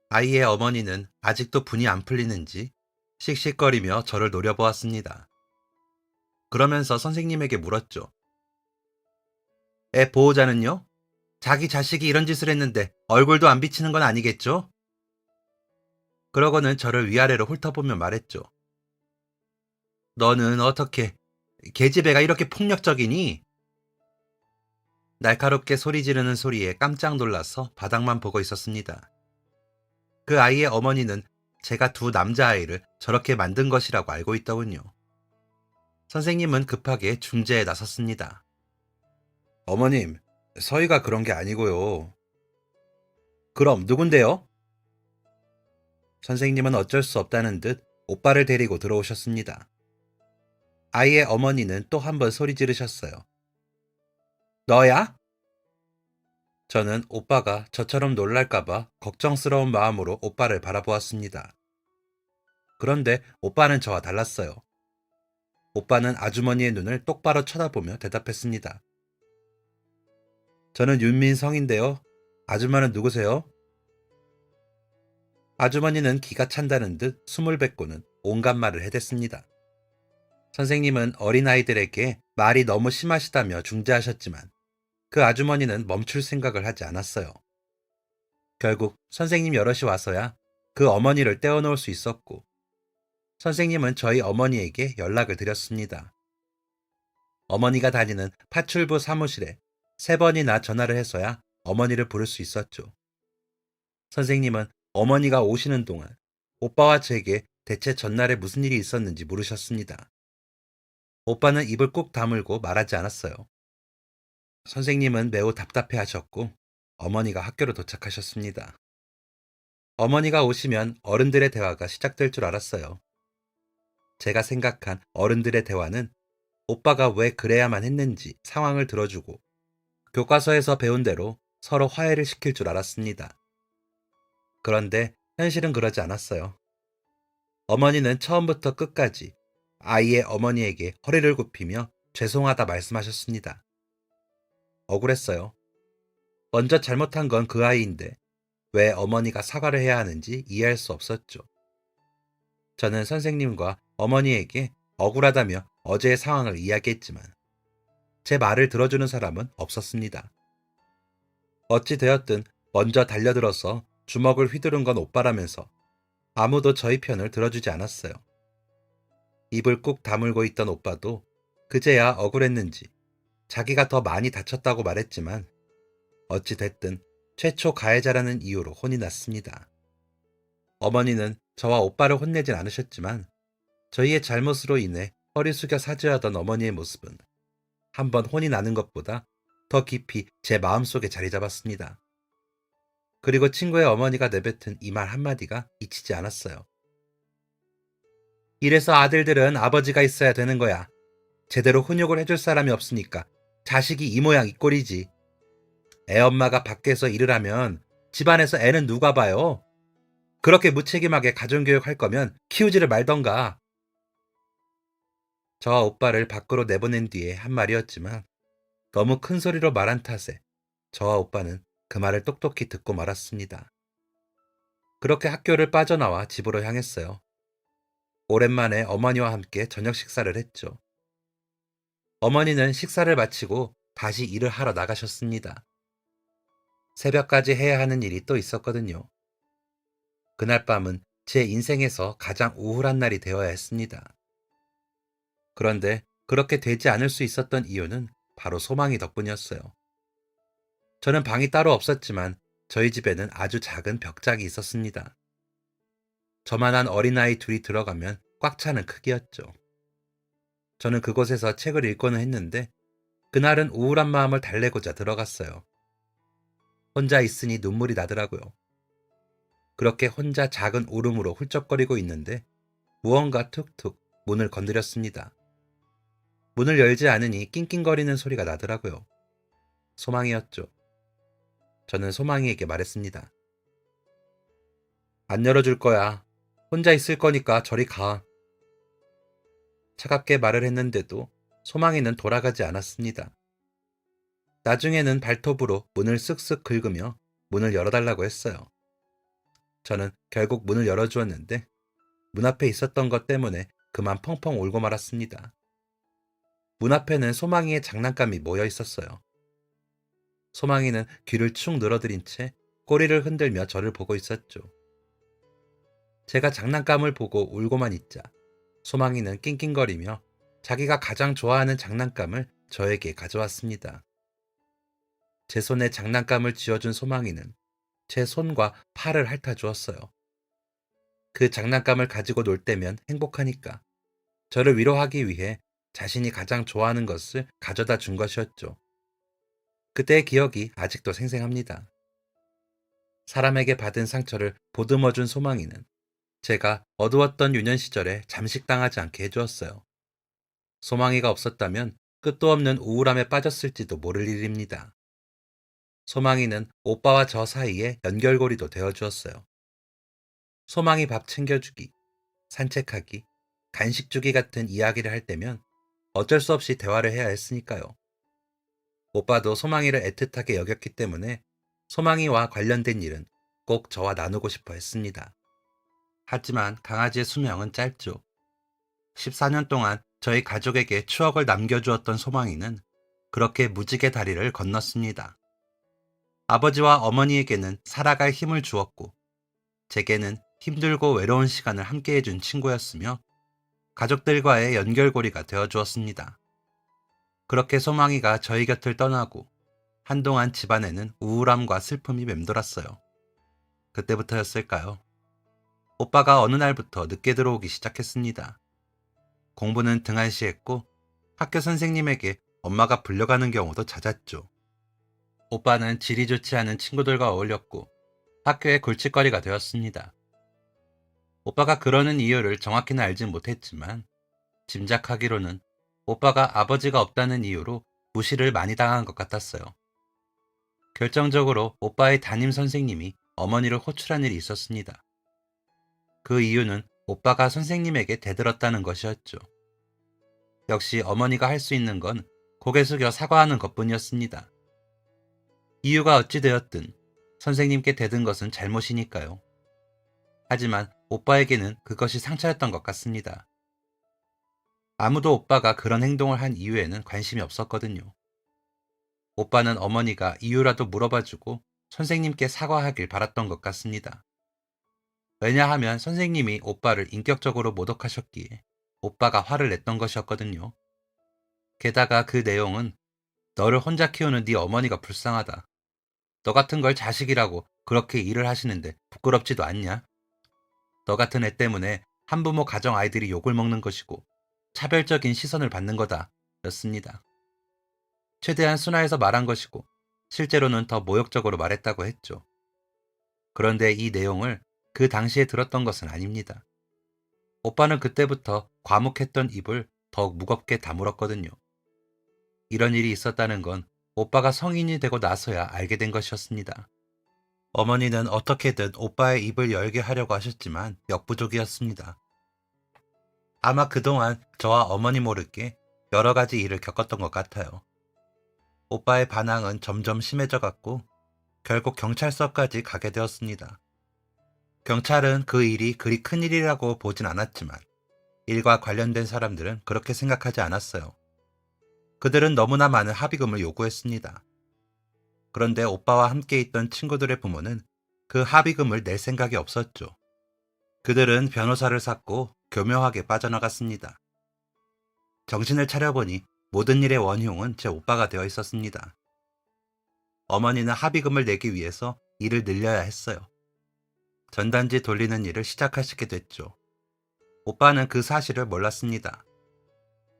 S1: 아이의 어머니는 아직도 분이 안 풀리는지 씩씩거리며 저를 노려보았습니다. 그러면서 선생님에게 물었죠. 애 보호자는요? 자기 자식이 이런 짓을 했는데 얼굴도 안 비치는 건 아니겠죠? 그러고는 저를 위아래로 훑어보며 말했죠. 너는 어떻게 계집애가 이렇게 폭력적이니? 날카롭게 소리 지르는 소리에 깜짝 놀라서 바닥만 보고 있었습니다. 그 아이의 어머니는 제가 두 남자아이를 저렇게 만든 것이라고 알고 있더군요. 선생님은 급하게 중재에 나섰습니다. 어머님, 서희가 그런 게 아니고요. 그럼 누군데요? 선생님은 어쩔 수 없다는 듯 오빠를 데리고 들어오셨습니다. 아이의 어머니는 또 한 번 소리 지르셨어요. 너야? 저는 오빠가 저처럼 놀랄까봐 걱정스러운 마음으로 오빠를 바라보았습니다. 그런데 오빠는 저와 달랐어요. 오빠는 아주머니의 눈을 똑바로 쳐다보며 대답했습니다. 저는 윤민성인데요. 아줌마는 누구세요? 아주머니는 기가 찬다는 듯 숨을 뱉고는 온갖 말을 해댔습니다. 선생님은 어린아이들에게 말이 너무 심하시다며 중재하셨지만 그 아주머니는 멈출 생각을 하지 않았어요. 결국 선생님 여럿이 와서야 그 어머니를 떼어놓을 수 있었고 선생님은 저희 어머니에게 연락을 드렸습니다. 어머니가 다니는 파출부 사무실에 3번이나 전화를 해서야 어머니를 부를 수 있었죠. 선생님은 어머니가 오시는 동안 오빠와 제게 대체 전날에 무슨 일이 있었는지 물으셨습니다. 오빠는 입을 꾹 다물고 말하지 않았어요. 선생님은 매우 답답해 하셨고 어머니가 학교로 도착하셨습니다. 어머니가 오시면 어른들의 대화가 시작될 줄 알았어요. 제가 생각한 어른들의 대화는 오빠가 왜 그래야만 했는지 상황을 들어주고 교과서에서 배운 대로 서로 화해를 시킬 줄 알았습니다. 그런데 현실은 그러지 않았어요. 어머니는 처음부터 끝까지 아이의 어머니에게 허리를 굽히며 죄송하다 말씀하셨습니다. 억울했어요. 먼저 잘못한 건 그 아이인데 왜 어머니가 사과를 해야 하는지 이해할 수 없었죠. 저는 선생님과 어머니에게 억울하다며 어제의 상황을 이야기했지만 제 말을 들어주는 사람은 없었습니다. 어찌 되었든 먼저 달려들어서 주먹을 휘두른 건 오빠라면서 아무도 저희 편을 들어주지 않았어요. 입을 꾹 다물고 있던 오빠도 그제야 억울했는지 자기가 더 많이 다쳤다고 말했지만 어찌 됐든 최초 가해자라는 이유로 혼이 났습니다. 어머니는 저와 오빠를 혼내진 않으셨지만 저희의 잘못으로 인해 허리 숙여 사죄하던 어머니의 모습은 한번 혼이 나는 것보다 더 깊이 제 마음속에 자리 잡았습니다. 그리고 친구의 어머니가 내뱉은 이 말 한마디가 잊히지 않았어요. 이래서 아들들은 아버지가 있어야 되는 거야. 제대로 훈육을 해줄 사람이 없으니까 자식이 이 모양 이 꼴이지. 애 엄마가 밖에서 일을 하면 집안에서 애는 누가 봐요? 그렇게 무책임하게 가정교육 할 거면 키우지를 말던가. 저와 오빠를 밖으로 내보낸 뒤에 한 말이었지만 너무 큰 소리로 말한 탓에 저와 오빠는 그 말을 똑똑히 듣고 말았습니다. 그렇게 학교를 빠져나와 집으로 향했어요. 오랜만에 어머니와 함께 저녁 식사를 했죠. 어머니는 식사를 마치고 다시 일을 하러 나가셨습니다. 새벽까지 해야 하는 일이 또 있었거든요. 그날 밤은 제 인생에서 가장 우울한 날이 되어야 했습니다. 그런데 그렇게 되지 않을 수 있었던 이유는 바로 소망이 덕분이었어요. 저는 방이 따로 없었지만 저희 집에는 아주 작은 벽장이 있었습니다. 저만한 어린아이 둘이 들어가면 꽉 차는 크기였죠. 저는 그곳에서 책을 읽고는 했는데 그날은 우울한 마음을 달래고자 들어갔어요. 혼자 있으니 눈물이 나더라고요. 그렇게 혼자 작은 울음으로 훌쩍거리고 있는데 무언가 툭툭 문을 건드렸습니다. 문을 열지 않으니 낑낑거리는 소리가 나더라고요. 소망이었죠. 저는 소망이에게 말했습니다. 안 열어줄 거야. 혼자 있을 거니까 저리 가. 차갑게 말을 했는데도 소망이는 돌아가지 않았습니다. 나중에는 발톱으로 문을 쓱쓱 긁으며 문을 열어달라고 했어요. 저는 결국 문을 열어주었는데 문 앞에 있었던 것 때문에 그만 펑펑 울고 말았습니다. 문 앞에는 소망이의 장난감이 모여 있었어요. 소망이는 귀를 축 늘어뜨린 채 꼬리를 흔들며 저를 보고 있었죠. 제가 장난감을 보고 울고만 있자 소망이는 낑낑거리며 자기가 가장 좋아하는 장난감을 저에게 가져왔습니다. 제 손에 장난감을 쥐어준 소망이는 제 손과 팔을 핥아주었어요. 그 장난감을 가지고 놀 때면 행복하니까 저를 위로하기 위해 자신이 가장 좋아하는 것을 가져다 준 것이었죠. 그때의 기억이 아직도 생생합니다. 사람에게 받은 상처를 보듬어 준 소망이는 제가 어두웠던 유년 시절에 잠식당하지 않게 해주었어요. 소망이가 없었다면 끝도 없는 우울함에 빠졌을지도 모를 일입니다. 소망이는 오빠와 저 사이에 연결고리도 되어주었어요. 소망이 밥 챙겨주기, 산책하기, 간식 주기 같은 이야기를 할 때면 어쩔 수 없이 대화를 해야 했으니까요. 오빠도 소망이를 애틋하게 여겼기 때문에 소망이와 관련된 일은 꼭 저와 나누고 싶어 했습니다. 하지만 강아지의 수명은 짧죠. 14년 동안 저희 가족에게 추억을 남겨주었던 소망이는 그렇게 무지개 다리를 건넜습니다. 아버지와 어머니에게는 살아갈 힘을 주었고, 제게는 힘들고 외로운 시간을 함께 해준 친구였으며, 가족들과의 연결고리가 되어주었습니다. 그렇게 소망이가 저희 곁을 떠나고, 한동안 집안에는 우울함과 슬픔이 맴돌았어요. 그때부터였을까요? 오빠가 어느 날부터 늦게 들어오기 시작했습니다. 공부는 등한시했고 학교 선생님에게 엄마가 불려가는 경우도 잦았죠. 오빠는 질이 좋지 않은 친구들과 어울렸고 학교의 골칫거리가 되었습니다. 오빠가 그러는 이유를 정확히는 알진 못했지만 짐작하기로는 오빠가 아버지가 없다는 이유로 무시를 많이 당한 것 같았어요. 결정적으로 오빠의 담임 선생님이 어머니를 호출한 일이 있었습니다. 그 이유는 오빠가 선생님에게 대들었다는 것이었죠. 역시 어머니가 할 수 있는 건 고개 숙여 사과하는 것뿐이었습니다. 이유가 어찌 되었든 선생님께 대든 것은 잘못이니까요. 하지만 오빠에게는 그것이 상처였던 것 같습니다. 아무도 오빠가 그런 행동을 한 이유에는 관심이 없었거든요. 오빠는 어머니가 이유라도 물어봐주고 선생님께 사과하길 바랐던 것 같습니다. 왜냐하면 선생님이 오빠를 인격적으로 모독하셨기에 오빠가 화를 냈던 것이었거든요. 게다가 그 내용은 너를 혼자 키우는 네 어머니가 불쌍하다. 너 같은 걸 자식이라고 그렇게 일을 하시는데 부끄럽지도 않냐? 너 같은 애 때문에 한부모 가정 아이들이 욕을 먹는 것이고 차별적인 시선을 받는 거다. 였습니다. 최대한 순화해서 말한 것이고 실제로는 더 모욕적으로 말했다고 했죠. 그런데 이 내용을 그 당시에 들었던 것은 아닙니다. 오빠는 그때부터 과묵했던 입을 더욱 무겁게 다물었거든요. 이런 일이 있었다는 건 오빠가 성인이 되고 나서야 알게 된 것이었습니다. 어머니는 어떻게든 오빠의 입을 열게 하려고 하셨지만 역부족이었습니다. 아마 그동안 저와 어머니 모르게 여러 가지 일을 겪었던 것 같아요. 오빠의 반항은 점점 심해져 갔고 결국 경찰서까지 가게 되었습니다. 경찰은 그 일이 그리 큰 일이라고 보진 않았지만 일과 관련된 사람들은 그렇게 생각하지 않았어요. 그들은 너무나 많은 합의금을 요구했습니다. 그런데 오빠와 함께 있던 친구들의 부모는 그 합의금을 낼 생각이 없었죠. 그들은 변호사를 샀고 교묘하게 빠져나갔습니다. 정신을 차려보니 모든 일의 원흉은 제 오빠가 되어 있었습니다. 어머니는 합의금을 내기 위해서 일을 늘려야 했어요. 전단지 돌리는 일을 시작하시게 됐죠. 오빠는 그 사실을 몰랐습니다.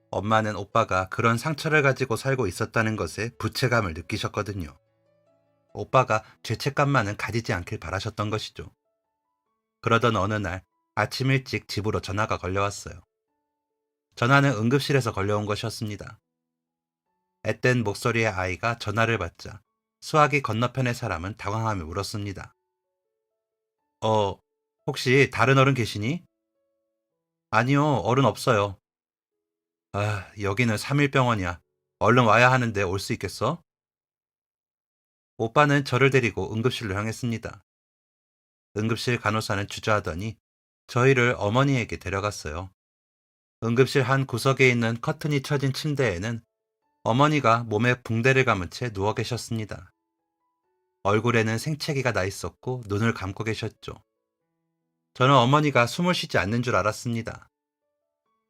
S1: 엄마는 오빠가 그런 상처를 가지고 살고 있었다는 것에 부채감을 느끼셨거든요. 오빠가 죄책감만은 가지지 않길 바라셨던 것이죠. 그러던 어느 날 아침 일찍 집으로 전화가 걸려왔어요. 전화는 응급실에서 걸려온 것이었습니다. 앳된 목소리의 아이가 전화를 받자 수화기 건너편의 사람은 당황하며 물었습니다. 어, 혹시 다른 어른 계시니? 아니요, 어른 없어요. 아, 여기는 3일병원이야. 얼른 와야 하는데 올 수 있겠어? 오빠는 저를 데리고 응급실로 향했습니다. 응급실 간호사는 주저하더니 저희를 어머니에게 데려갔어요. 응급실 한 구석에 있는 커튼이 쳐진 침대에는 어머니가 몸에 붕대를 감은 채 누워 계셨습니다. 얼굴에는 생채기가 나 있었고 눈을 감고 계셨죠. 저는 어머니가 숨을 쉬지 않는 줄 알았습니다.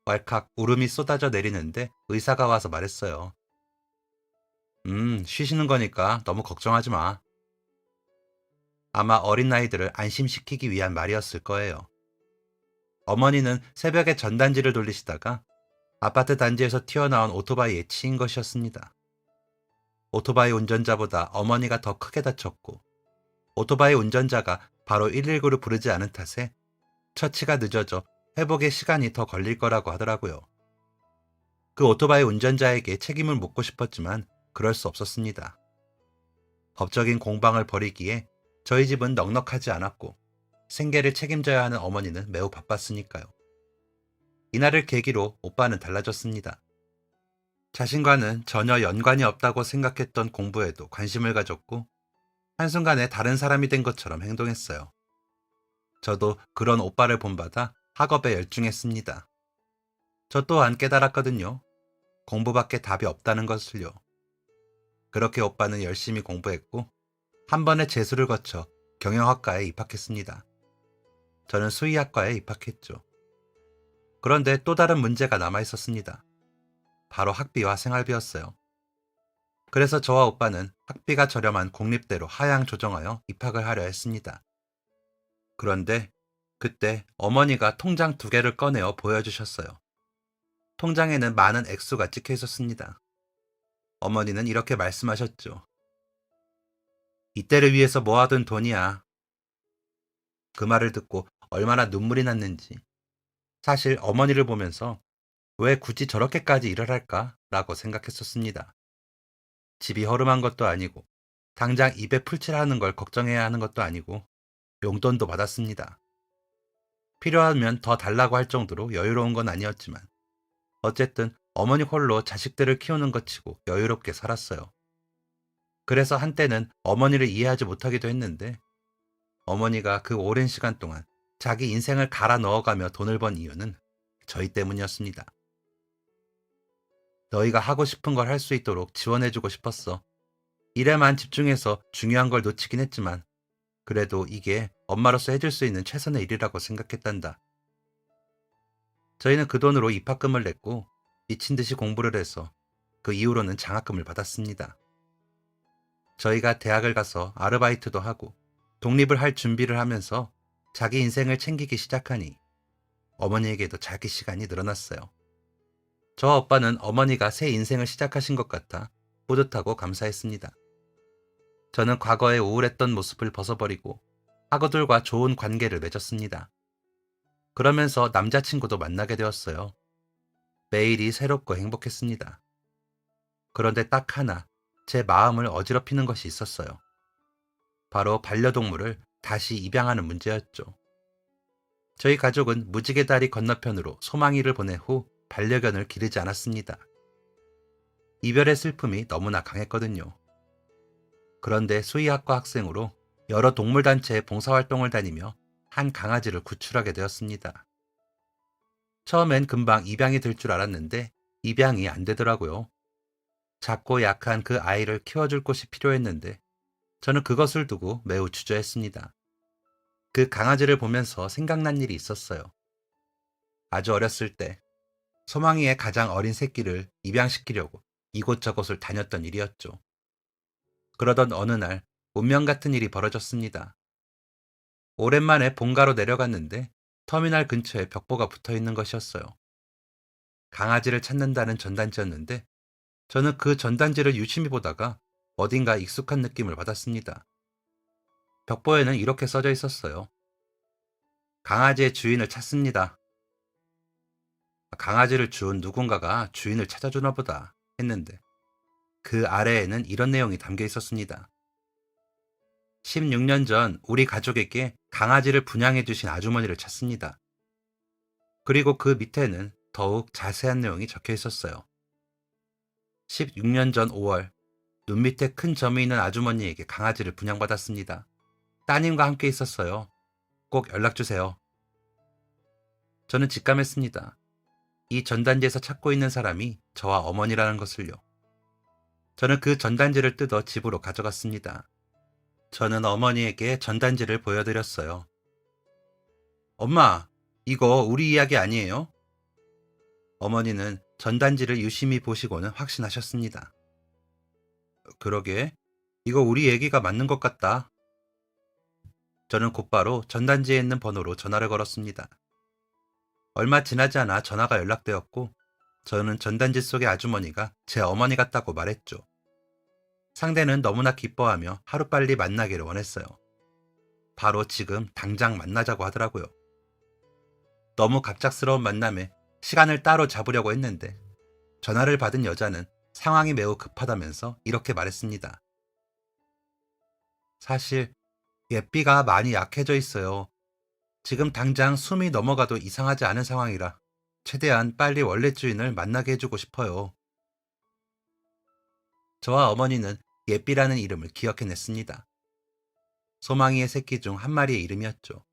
S1: 왈칵 울음이 쏟아져 내리는데 의사가 와서 말했어요. 쉬시는 거니까 너무 걱정하지 마. 아마 어린 아이들을 안심시키기 위한 말이었을 거예요. 어머니는 새벽에 전단지를 돌리시다가 아파트 단지에서 튀어나온 오토바이에 치인 것이었습니다. 오토바이 운전자보다 어머니가 더 크게 다쳤고 오토바이 운전자가 바로 119를 부르지 않은 탓에 처치가 늦어져 회복에 시간이 더 걸릴 거라고 하더라고요. 그 오토바이 운전자에게 책임을 묻고 싶었지만 그럴 수 없었습니다. 법적인 공방을 벌이기에 저희 집은 넉넉하지 않았고 생계를 책임져야 하는 어머니는 매우 바빴으니까요. 이날을 계기로 오빠는 달라졌습니다. 자신과는 전혀 연관이 없다고 생각했던 공부에도 관심을 가졌고 한순간에 다른 사람이 된 것처럼 행동했어요. 저도 그런 오빠를 본받아 학업에 열중했습니다. 저 또한 깨달았거든요. 공부밖에 답이 없다는 것을요. 그렇게 오빠는 열심히 공부했고 한 번의 재수를 거쳐 경영학과에 입학했습니다. 저는 수의학과에 입학했죠. 그런데 또 다른 문제가 남아 있었습니다. 바로 학비와 생활비였어요. 그래서 저와 오빠는 학비가 저렴한 공립대로 하향 조정하여 입학을 하려 했습니다. 그런데 그때 어머니가 통장 2개를 꺼내어 보여주셨어요. 통장에는 많은 액수가 찍혀 있었습니다. 어머니는 이렇게 말씀하셨죠. 이때를 위해서 모아둔 돈이야. 그 말을 듣고 얼마나 눈물이 났는지. 사실 어머니를 보면서 왜 굳이 저렇게까지 일을 할까? 라고 생각했었습니다. 집이 허름한 것도 아니고 당장 입에 풀칠하는 걸 걱정해야 하는 것도 아니고 용돈도 받았습니다. 필요하면 더 달라고 할 정도로 여유로운 건 아니었지만 어쨌든 어머니 홀로 자식들을 키우는 것 치고 여유롭게 살았어요. 그래서 한때는 어머니를 이해하지 못하기도 했는데 어머니가 그 오랜 시간 동안 자기 인생을 갈아 넣어가며 돈을 번 이유는 저희 때문이었습니다. 너희가 하고 싶은 걸 할 수 있도록 지원해주고 싶었어. 일에만 집중해서 중요한 걸 놓치긴 했지만 그래도 이게 엄마로서 해줄 수 있는 최선의 일이라고 생각했단다. 저희는 그 돈으로 입학금을 냈고 미친 듯이 공부를 해서 그 이후로는 장학금을 받았습니다. 저희가 대학을 가서 아르바이트도 하고 독립을 할 준비를 하면서 자기 인생을 챙기기 시작하니 어머니에게도 자기 시간이 늘어났어요. 저와 오빠는 어머니가 새 인생을 시작하신 것 같아 뿌듯하고 감사했습니다. 저는 과거의 우울했던 모습을 벗어버리고 학우들과 좋은 관계를 맺었습니다. 그러면서 남자친구도 만나게 되었어요. 매일이 새롭고 행복했습니다. 그런데 딱 하나, 제 마음을 어지럽히는 것이 있었어요. 바로 반려동물을 다시 입양하는 문제였죠. 저희 가족은 무지개 다리 건너편으로 소망이를 보낸 후 반려견을 기르지 않았습니다. 이별의 슬픔이 너무나 강했거든요. 그런데 수의학과 학생으로 여러 동물단체의 봉사활동을 다니며 한 강아지를 구출하게 되었습니다. 처음엔 금방 입양이 될 줄 알았는데 입양이 안 되더라고요. 작고 약한 그 아이를 키워줄 곳이 필요했는데 저는 그것을 두고 매우 주저했습니다. 그 강아지를 보면서 생각난 일이 있었어요. 아주 어렸을 때 소망이의 가장 어린 새끼를 입양시키려고 이곳저곳을 다녔던 일이었죠. 그러던 어느 날 운명 같은 일이 벌어졌습니다. 오랜만에 본가로 내려갔는데 터미널 근처에 벽보가 붙어 있는 것이었어요. 강아지를 찾는다는 전단지였는데 저는 그 전단지를 유심히 보다가 어딘가 익숙한 느낌을 받았습니다. 벽보에는 이렇게 써져 있었어요. 강아지의 주인을 찾습니다. 강아지를 준 누군가가 주인을 찾아주나 보다 했는데 그 아래에는 이런 내용이 담겨 있었습니다. 16년 전 우리 가족에게 강아지를 분양해 주신 아주머니를 찾습니다. 그리고 그 밑에는 더욱 자세한 내용이 적혀 있었어요. 16년 전 5월 눈 밑에 큰 점이 있는 아주머니에게 강아지를 분양받았습니다. 따님과 함께 있었어요. 꼭 연락주세요. 저는 직감했습니다. 이 전단지에서 찾고 있는 사람이 저와 어머니라는 것을요. 저는 그 전단지를 뜯어 집으로 가져갔습니다. 저는 어머니에게 전단지를 보여드렸어요. 엄마, 이거 우리 이야기 아니에요? 어머니는 전단지를 유심히 보시고는 확신하셨습니다. 그러게, 이거 우리 얘기가 맞는 것 같다. 저는 곧바로 전단지에 있는 번호로 전화를 걸었습니다. 얼마 지나지 않아 전화가 연락되었고 저는 전단지 속의 아주머니가 제 어머니 같다고 말했죠. 상대는 너무나 기뻐하며 하루빨리 만나기를 원했어요. 바로 지금 당장 만나자고 하더라고요. 너무 갑작스러운 만남에 시간을 따로 잡으려고 했는데 전화를 받은 여자는 상황이 매우 급하다면서 이렇게 말했습니다. 사실 예삐가 많이 약해져 있어요. 지금 당장 숨이 넘어가도 이상하지 않은 상황이라 최대한 빨리 원래 주인을 만나게 해주고 싶어요. 저와 어머니는 예삐라는 이름을 기억해냈습니다. 소망이의 새끼 중 한 마리의 이름이었죠.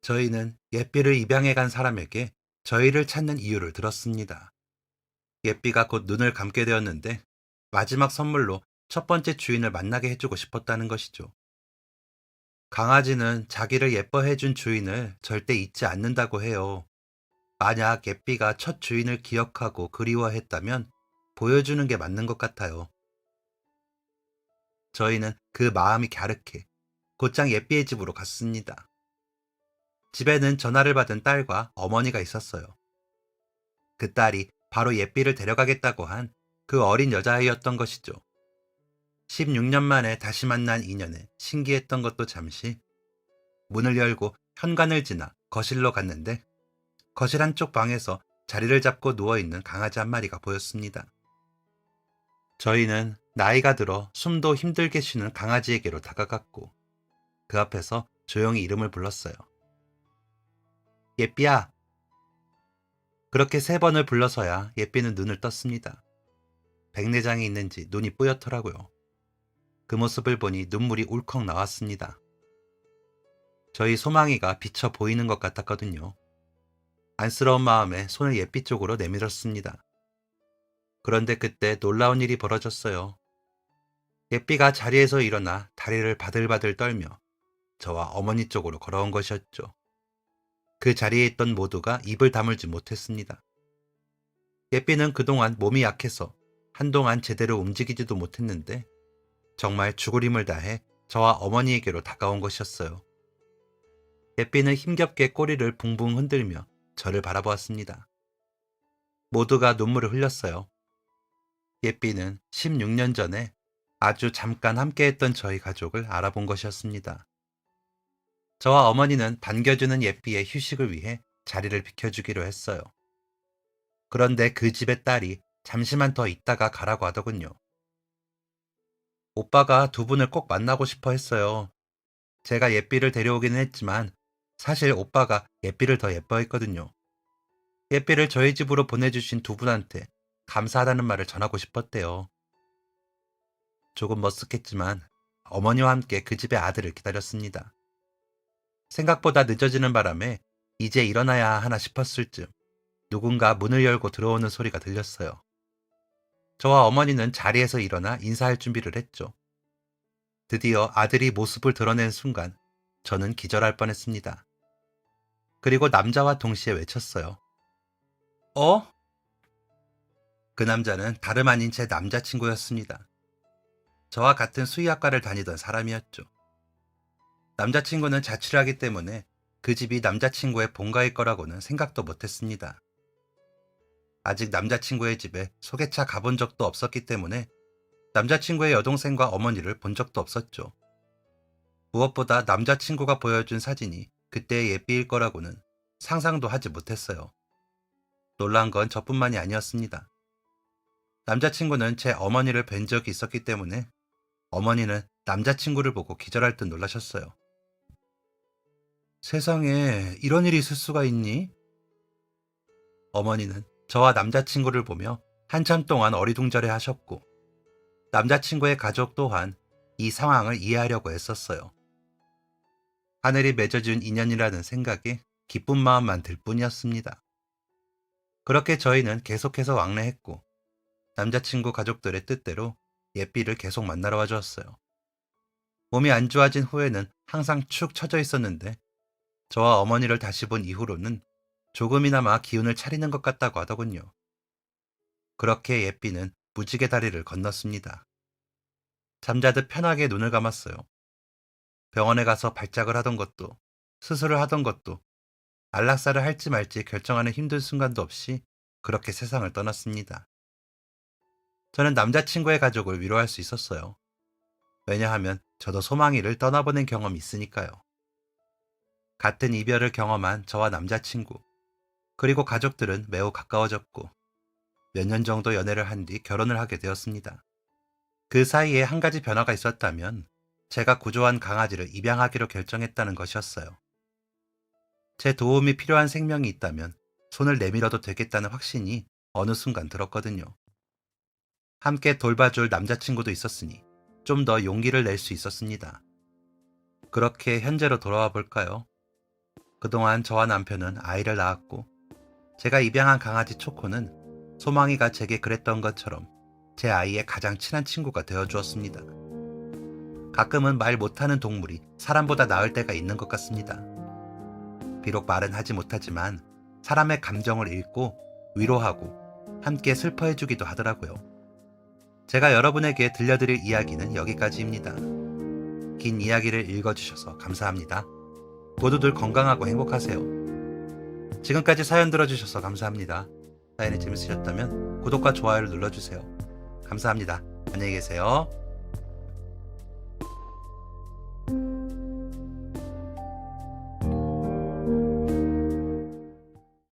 S1: 저희는 예삐를 입양해 간 사람에게 저희를 찾는 이유를 들었습니다. 예삐가 곧 눈을 감게 되었는데 마지막 선물로 첫 번째 주인을 만나게 해주고 싶었다는 것이죠. 강아지는 자기를 예뻐해준 주인을 절대 잊지 않는다고 해요. 만약 예삐가 첫 주인을 기억하고 그리워했다면 보여주는 게 맞는 것 같아요. 저희는 그 마음이 갸륵해 곧장 예삐의 집으로 갔습니다. 집에는 전화를 받은 딸과 어머니가 있었어요. 그 딸이 바로 예삐를 데려가겠다고 한 그 어린 여자아이였던 것이죠. 16년 만에 다시 만난 인연에 신기했던 것도 잠시 문을 열고 현관을 지나 거실로 갔는데 거실 한쪽 방에서 자리를 잡고 누워있는 강아지 한 마리가 보였습니다. 저희는 나이가 들어 숨도 힘들게 쉬는 강아지에게로 다가갔고 그 앞에서 조용히 이름을 불렀어요. 예삐야. 그렇게 3번을 불러서야 예삐는 눈을 떴습니다. 백내장이 있는지 눈이 뿌옇더라고요. 그 모습을 보니 눈물이 울컥 나왔습니다. 저희 소망이가 비쳐 보이는 것 같았거든요. 안쓰러운 마음에 손을 예삐 쪽으로 내밀었습니다. 그런데 그때 놀라운 일이 벌어졌어요. 예삐가 자리에서 일어나 다리를 바들바들 떨며 저와 어머니 쪽으로 걸어온 것이었죠. 그 자리에 있던 모두가 입을 다물지 못했습니다. 예삐는 그동안 몸이 약해서 한동안 제대로 움직이지도 못했는데 정말 죽을 힘을 다해 저와 어머니에게로 다가온 것이었어요. 예삐는 힘겹게 꼬리를 붕붕 흔들며 저를 바라보았습니다. 모두가 눈물을 흘렸어요. 예삐는 16년 전에 아주 잠깐 함께했던 저희 가족을 알아본 것이었습니다. 저와 어머니는 반겨주는 예삐의 휴식을 위해 자리를 비켜주기로 했어요. 그런데 그 집의 딸이 잠시만 더 있다가 가라고 하더군요. 오빠가 두 분을 꼭 만나고 싶어 했어요. 제가 예삐를 데려오기는 했지만 사실 오빠가 예삐를 더 예뻐했거든요. 예삐를 저희 집으로 보내주신 두 분한테 감사하다는 말을 전하고 싶었대요. 조금 머쓱했지만 어머니와 함께 그 집의 아들을 기다렸습니다. 생각보다 늦어지는 바람에 이제 일어나야 하나 싶었을 즈음 누군가 문을 열고 들어오는 소리가 들렸어요. 저와 어머니는 자리에서 일어나 인사할 준비를 했죠. 드디어 아들이 모습을 드러낸 순간 저는 기절할 뻔했습니다. 그리고 남자와 동시에 외쳤어요. 어? 그 남자는 다름 아닌 제 남자친구였습니다. 저와 같은 수의학과를 다니던 사람이었죠. 남자친구는 자취를 하기 때문에 그 집이 남자친구의 본가일 거라고는 생각도 못했습니다. 아직 남자친구의 집에 소개차 가본 적도 없었기 때문에 남자친구의 여동생과 어머니를 본 적도 없었죠. 무엇보다 남자친구가 보여준 사진이 그때의 예삐일 거라고는 상상도 하지 못했어요. 놀란 건 저뿐만이 아니었습니다. 남자친구는 제 어머니를 뵌 적이 있었기 때문에 어머니는 남자친구를 보고 기절할 듯 놀라셨어요. 세상에 이런 일이 있을 수가 있니? 어머니는 저와 남자친구를 보며 한참 동안 어리둥절해 하셨고 남자친구의 가족 또한 이 상황을 이해하려고 애썼어요. 하늘이 맺어준 인연이라는 생각에 기쁜 마음만 들 뿐이었습니다. 그렇게 저희는 계속해서 왕래했고 남자친구 가족들의 뜻대로 예삐를 계속 만나러 와주었어요. 몸이 안 좋아진 후에는 항상 축 처져 있었는데 저와 어머니를 다시 본 이후로는 조금이나마 기운을 차리는 것 같다고 하더군요. 그렇게 예삐는 무지개 다리를 건넜습니다. 잠자듯 편하게 눈을 감았어요. 병원에 가서 발작을 하던 것도 수술을 하던 것도 안락사를 할지 말지 결정하는 힘든 순간도 없이 그렇게 세상을 떠났습니다. 저는 남자친구의 가족을 위로할 수 있었어요. 왜냐하면 저도 소망이를 떠나보낸 경험이 있으니까요. 같은 이별을 경험한 저와 남자친구, 그리고 가족들은 매우 가까워졌고 몇 년 정도 연애를 한 뒤 결혼을 하게 되었습니다. 그 사이에 한 가지 변화가 있었다면 제가 구조한 강아지를 입양하기로 결정했다는 것이었어요. 제 도움이 필요한 생명이 있다면 손을 내밀어도 되겠다는 확신이 어느 순간 들었거든요. 함께 돌봐줄 남자친구도 있었으니 좀 더 용기를 낼 수 있었습니다. 그렇게 현재로 돌아와 볼까요? 그동안 저와 남편은 아이를 낳았고 제가 입양한 강아지 초코는 소망이가 제게 그랬던 것처럼 제 아이의 가장 친한 친구가 되어주었습니다. 가끔은 말 못하는 동물이 사람보다 나을 때가 있는 것 같습니다. 비록 말은 하지 못하지만 사람의 감정을 읽고 위로하고 함께 슬퍼해주기도 하더라고요. 제가 여러분에게 들려드릴 이야기는 여기까지입니다. 긴 이야기를 읽어주셔서 감사합니다. 모두들 건강하고 행복하세요. 지금까지 사연 들어주셔서 감사합니다. 사연이 재밌으셨다면 구독과 좋아요를 눌러주세요. 감사합니다. 안녕히 계세요.